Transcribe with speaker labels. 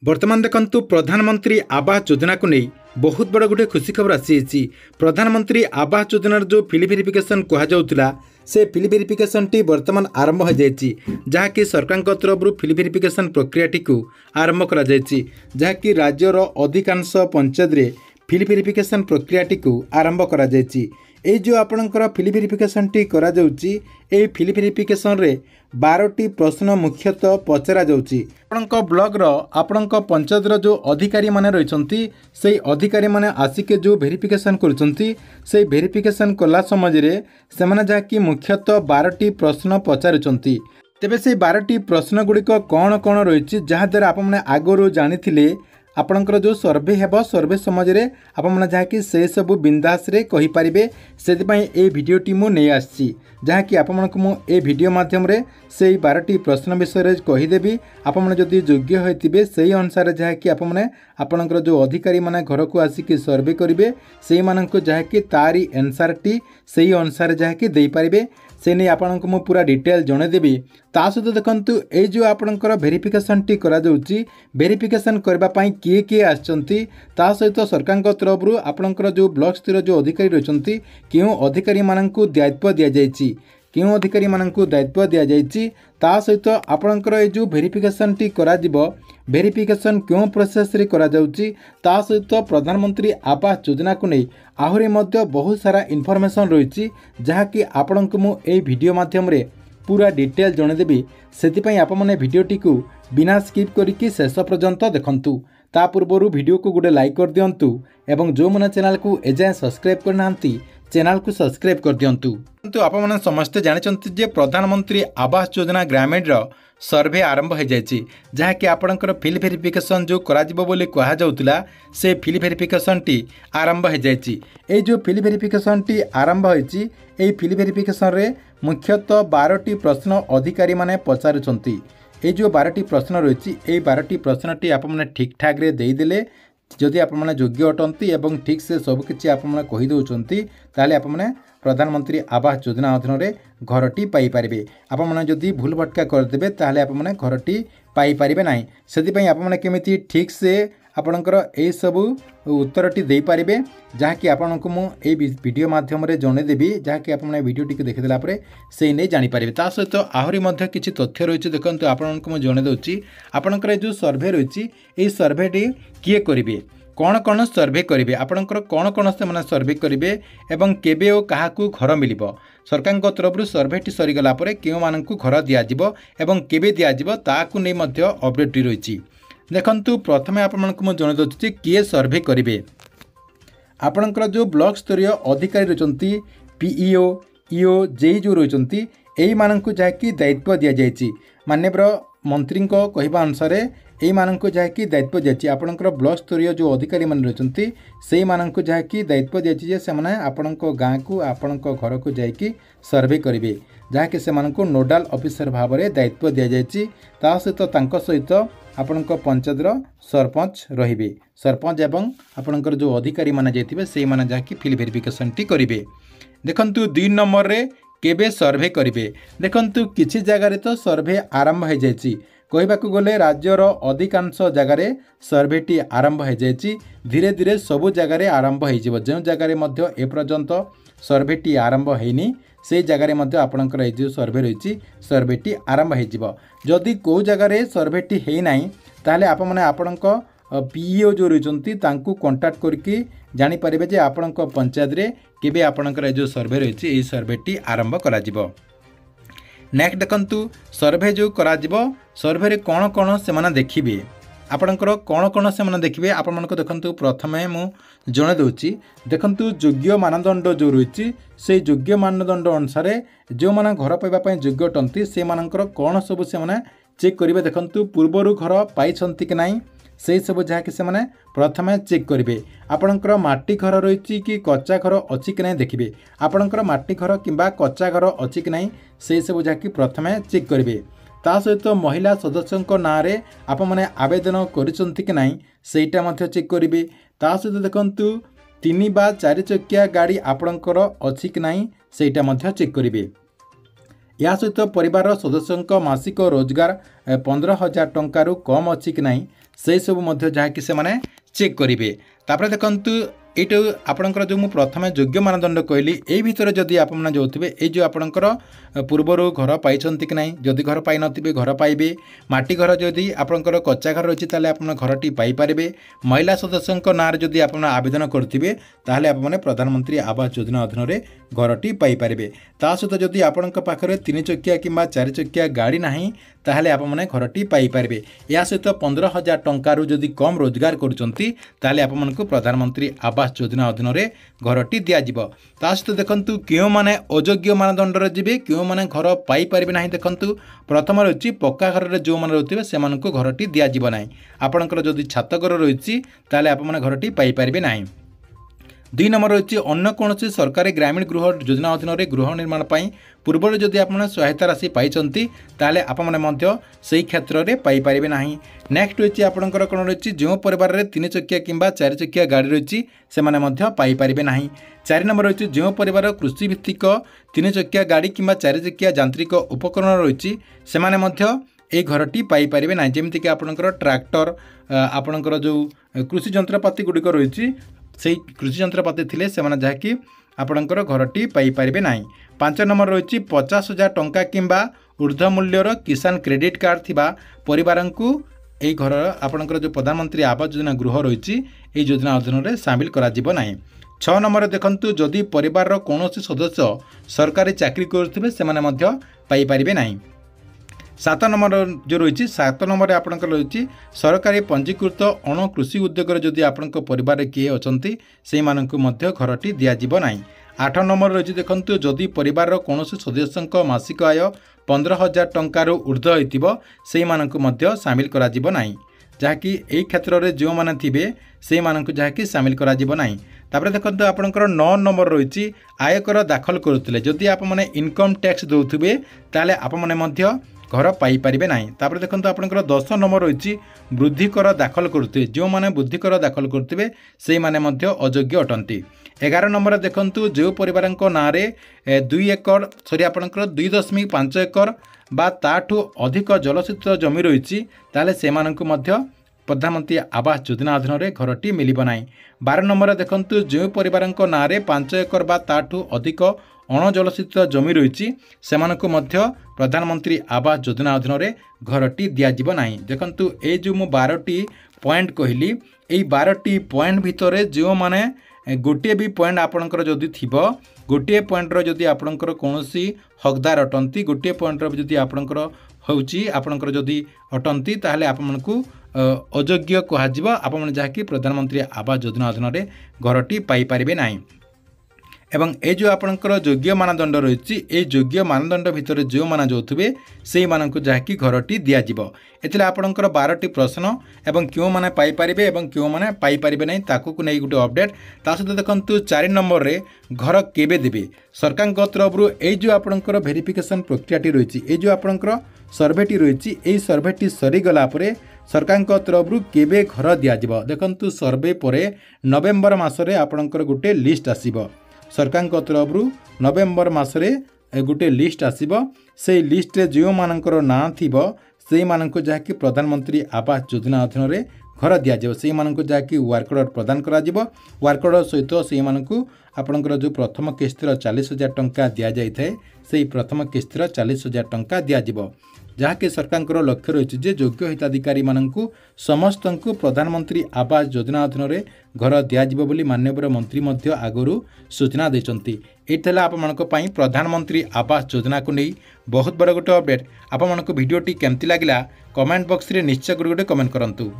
Speaker 1: बर्तमान देखंतु प्रधानमंत्री आवास योजना को नहीं बहुत बड़ गोटे खुशी खबर आसी। प्रधानमंत्री आवास योजनार जो फिल वेरिफिकेशन कहुला से फिल वेरिफिकेशन टी वर्तमान आरंभ हो जाएगी, जहाँकि सरकार तरफ फिल वेरिफिकेशन प्रक्रिया टी आरंभ कर जहाँकि राज्यर अधिकांश पंचायत रे फिल वेरिफिकेशन प्रक्रिया टी आरंभ कर जो आपणकर फिल वेरिफिकेशन टी करा जाउची ए फिल वेरिफिकेशन रे 12टी प्रश्न मुख्यतः पचरा जाउची। आपणक ब्लॉग रो आपणक पंचायत रो जो अधिकारी माने रहिसंती से अधिकारी माने आसिके जो वेरिफिकेशन करूचंती से वेरिफिकेशन कला समय रे सेमाने जाकी मुख्यतः 12टी प्रश्न पचारुचंती। तेबे से 12टी प्रश्न गुड़िक कौन कौन रही जहाँ द्वारा आप मैंने आगु जानी आपणकर जो सर्वे हेब सर्वे समय आपने जहाँकि से सबू बिंदास रे कहि पारिबे से ए भिडियोटी मु नहीं आसी जहाँकि आपको मु ए भिडियो माध्यम रे से 12टी प्रश्न विषय कहीदेवी आपने जदि योग्य होइतिबे से अनुसार जहाँकि आपने आपणकर जो अधिकारी माने घर को आसिक सर्वे करेंगे से मानक जहाँकि तारी आंसर टी से अनुसार जहाँकि दे पारिबे से नहीं आपको मु पूरा डिटेल जनईदेवी। ता सहित देखंतु ए जो आपणकर वेरिफिकेशन टी करा जाउची वेरिफिकेशन करबा पई किए किए आछंती ता सहित सरकार तरफ आपणकर जो ब्लॉक स्तर जो अधिकारी रहिसंती केउ अधिकारी माननकु दायित्व दिया जायछि केउ अधिकारी माननकु दायित्व दिया जायछि ता सहित आपणकर ए जो वेरिफिकेशन टी करा जिवो वेरिफिकेशन क्यों प्रोसेस रे करा जाउची ता सहित प्रधानमंत्री आवास योजना को नहीं आहुरी मध्य बहुत सारा इनफॉरमेशन रही जहाँकि आपणको मु ए भिडियो माध्यम रे पूरा डिटेल जनईदेवी से आपने भिडियोटी को बिना स्किप करिकी शेष पर्यंत देखंतु। ता पूर्व भिडियो को गोटे लाइक कर दियंतु एवं जो मैंने चैनल को एजाए सब्सक्राइब करना चैनल को सब्सक्राइब कर दियंतु। किंतु आपने समस्ते जानते जे प्रधानमंत्री आवास योजना ग्रामीण सर्वे आरंभ हो जाए जहाँकि आपणकर फिल वेरिफिकेशन जो कराजिबो बोली कहा जाउतला से फिल वेरिफिकेशन टी आरंभ हो जाए। ए जो फिल वेरिफिकेशन टी आरंभ होइछि ए फिल वेरिफिकेशन रे मुख्यतः 12टी प्रश्न अधिकारी माने पचारुछंती। ए जो 12टी प्रश्न रही ए 12टी प्रश्न टी आपने ठीक ठाक रे देदेले जदि आपने योग्य अटंती एवं ठीक से सबकि आपने कहीदे ताले आपने प्रधानमंत्री आवास योजना अधीन में घरटी पाइपर आपने जदि भूल भटका करदे ताले आपने घरटी पाइपर ना से आपने केमी ठीक से आपणकर ए सबू उत्तरटी दे पारिबे जहाँकि आपको मु ए वीडियो माध्यम रे जनईदेवी जहाँकि आपने वीडियोटी देखिदेला परे से नहीं जानीपारे। ता सहित आहरी मध्य किछि तथ्य रही देखो आपको मुझे जनईदे आपणकर जो सर्वे रही ये सर्वेटी किए करेंगे कौन कौन सर्वे करेंगे आपणकर कौन कौन से मैंने सर्वे करेंगे एवं केबे और क्या घर मिल सरकार तरफ सर्वेटी सरीगला क्यों मानक घर दिज्व एवं केबे दिज्व ताकू नहीं अपडेट रही। देखंतु प्रथमे आपको मुझे जनईदे किए सर्वे करेंगे आपणकर जो ब्लॉक स्तरीय अधिकारी रही पीईओ ईओ जेई जो रही यही मानक जहाँकि दायित्व दि जाए माननीय मंत्री कहवा अनुसार यही मानक जहाँकि दायित्व दिया आपणकर ब्लॉक स्तरीय जो अधिकारी मान रही से मानक जहाँकि दायित्व दिया से आपण गाँ को आपण घर को जाकि सर्वे करेंगे जहाँकि से नोडाल ऑफिसर भाव में दायित्व दि जाए। ता सहित आपण पंचायतर सरपंच रहिबे सरपंच एवं आपणकर जो अधिकारी माने जाइथिबे से माने जाकि फिल वेरिफिकेशन टी करिवे। देखंतु 2 नंबर रे केबे सर्वे करिवे देखंतु किछि जगह रे तो सर्वे आरंभ हो जाइछि कहबाकू गले राज्यर अधिकांश जगार सर्वेटी आरंभ हो जाइछि धीरे धीरे सबु जगार आरंभ हो जो जगार मध्य ए पर्यंत सर्वेटी आरंभ होइनी से जगार मध्य आपणकर ए जो सर्वे रही सर्वेटी आरंभ हो जदि को जगार सर्वेटी है नहीं ताले आप माने आपणक पीईओ जो रही कंटाक्ट करके जानीपारे जे आपणक पंचायत रे केबे आपणकर जो सर्वे रही सर्वेटी आरंभ करा जिवो। नेक्स्ट देखंतु सर्वे जो करा जिवो सर्वे रे कौन कौन से माने देखिबे आपणकर कौन कौन से माने देखिबे आपण देखंतु प्रथमे मु जणे दउची देखंतु योग्य मानदंड जो रही से योग्य मानदंड अनुसार जो माने घर पाइबा पई योग्य टंती से मानकर कौन सब से माने चेक करिवे देखंतु पूर्वरु घर पाइछंती कि नाही से सब जहाँकि से माने प्रथमे चेक करेंगे आपणकर माटी घर रही कि कच्चा घर अच्छी कि नहीं देखिए आपणकर माटी घर किंबा कच्चा घर अच्छी कि नहीं से सब जहाँकि प्रथमे चेक करेंगे। ता सहित महिला सदस्यों ना रे आप मैंने आवेदन करिसंती कि नहीं सेटा मध्य चेक करेंगे। ता सहित देखंतु 3 बा 4 चकिया गाड़ी आपणकर अच्छी कि नहीं सेटा मध्य चेक करेंगे। या सहित परिवार सदस्यों मासिक रोजगार 15,000 टंकारु कम अच्छी कि नहीं से सब जहाँकि से माने चेक करेंगे। तापर देखंतु ये आपणकर जो प्रथम योग्य मानदंड कहली ये भितर जदि आप जो थे ये आपणकर पूर्वर घर पाई कि ना जदि घर पाई नथिबे घर पाइबे माटी घर जदि आपणकर कच्चा घर रही ताले आप घरटी पाइपारे महिला सदस्यों ना जदि आप आवेदन करेंगे ताहले आपने प्रधानमंत्री आवास योजना अधीन में घरटी पाइपारे ता सहित जदि आपण पाखे 3 चकिया कि 4 चकिया गाड़ी ना ताहले आपने घरटी पाइपारे या सहित 15,000 टंकारु जदि कम रोजगार करुँच ताहले आपको प्रधानमंत्री आवास योजना अधीन में घरटी दिज्व ता सहित देखंतु क्यों माने अयोग्य मानदंड जी क्यों माने घर पाइपारे ना देखंतु प्रथम रही पक्का घर जो मैंने रोते से घरटी दिज्व ना आपणकर जदि छात घर रही ताहले आपने घरटी पाइपारे ना। 2 नंबर रही अन्य कौन सरकारी ग्रामीण गृह योजना अधीन में गृह निर्माण पूर्व जदि आप सहायता राशि पाई ताले आपने से क्षेत्र में पाइपारे ना। नेक्स्ट रही आपंकर कौन रही जो परिवार में 3 चकिया कि 4 चकिया गाड़ी रही से पाइपारे ना। 4 नंबर रही जो परिवार कृषि भित्तिक 3 चकिया गाड़ी कि 4 चकिया यांत्रिक उपकरण रही से घरटी पाइपारे ना जमीक आपंकर ट्रैक्टर आपंकर जो कृषि जंत्रपाति गुड़िक रही से कृषि जंत्रपाति थे से जहाँकि आपणकर घरटी पाइपारे ना। 5 नंबर रही 50,000 टंका किंबा ऊर्ध्व मूल्यर किसान क्रेडिट कार्ड थिबा परिवार को यही घर आपणकर जो प्रधानमंत्री आवास योजना गृह रही योजना अधीन में सामिल करा ना। 6 नंबर देखंतु जदि परिवार कौन सदस्य सरकारी चाकरी करुथिबे सेमाने पाइपारे ना। 7 नंबर जो रही 7 नंबर आपंकर रही सरकारी पंजीकृत अण कृषि उद्योग जदि आपण परिवार किए अच्छा से घरटी दिज्व ना। 8 नंबर रही देखंतु जदि परिवार कौन सदस्यों मासिक आय 15,000 टंकार ऊर्ध्व होइतिबो से सामिल करा ना जहाँकि यही क्षेत्र में जो मैंने थे से जहाँकि सामिल करा ना। तापर देखो आपंकर 9 नंबर रही आयकर दाखल करुले जदि आप इनकम टैक्स दौथे ताले आपने घर पाइपारे ना। तापर देखो आपंकर 10 नंबर रही वृद्धि कर दाखल करुवे जो मैंने वृद्धि कर दाखल करुवे से अयोग्य अटंती। 11 नंबर देखंतु जो परिवार ना 2 एकड़ सॉरी आपंकर 2.5 एकड़ बा ताठू अधिक जलसेचित जमी रही ताले से प्रधानमंत्री आवास योजना अधीन में घरटी मिल ना। 12 नंबर देखंतु जो परिवार ना 5 एकड़ बा ताठू अधिक अण जलसेचित जमी रही से प्रधानमंत्री आवास योजना अधीन में घरटी दिज्व ना। देखंतु ये जो मु 12टी पॉइंट कहली यही 12टी पॉइंट भितर जो माने गोटे भी पॉइंट आपणकर जदि थिबो गोटे पॉइंटर जदि आपणकर कौनसी हकदार अटंती गोटे पॉइंटर जदि आपणकर होउची आपणकर जदि अटंती ताहले आपमनकु अयोग्य कहाजिबो आपमन जहाँकि प्रधानमंत्री आवास योजना अधीन में घरटी पाइपारे ना। एवं ये जो आपणकर योग्य मानदंड रही योग्य मानदंड भितर जो माना जाउथबे से मानकु जहाँकि घरटी दिज्व एथिले आपणकर 12टी प्रश्न एवं क्यों माने पाइपारे एवं क्यों माने पाइपारे नहीं ताकू नहीं गोटे अपडेट ता सहित देखंतु 4 नंबर रे घर केबे देबे सरकार तरफ ये जो आपणकर वेरिफिकेशन प्रक्रियाटी रही ये जो आपणकर सर्वेटी रही यही सर्वेटी सरीगला सरकार तरफ केबे घर दिज्व देखंतु सर्वे पर नवेम्बर मासरे आपणकर गोटे लिस्ट आसीबो सरकार तरफ नवेम्बर मासरे गोटे लिस्ट आसीबो से लिस्ट रे जो मानकर ना थिबो से मानक जहाँकि प्रधानमंत्री आवास योजना अधीन में घर दिज्व से मानक जहाँकि वर्क ऑर्डर प्रदान करा वर्क ऑर्डर सहित से मानक आपणकर जो प्रथम किस्तिर 40,000 टंका दि जाए से प्रथम किस्तिर 40,000 टंका दिज्व जहाँकि सरकार लक्ष्य रही योग्य हिताधिकारी मानू समस्त प्रधानमंत्री आवास योजना अधीन में घर दिज्व माननीय मंत्री आगु सूचना देते। ये आपण प्रधानमंत्री आवास योजना को नहीं बहुत बड़ गोटे अपडेट। आपण भिडियोटी केमती लगिला कमेंट बॉक्स रे निश्चय गोटे कमेंट करंतु।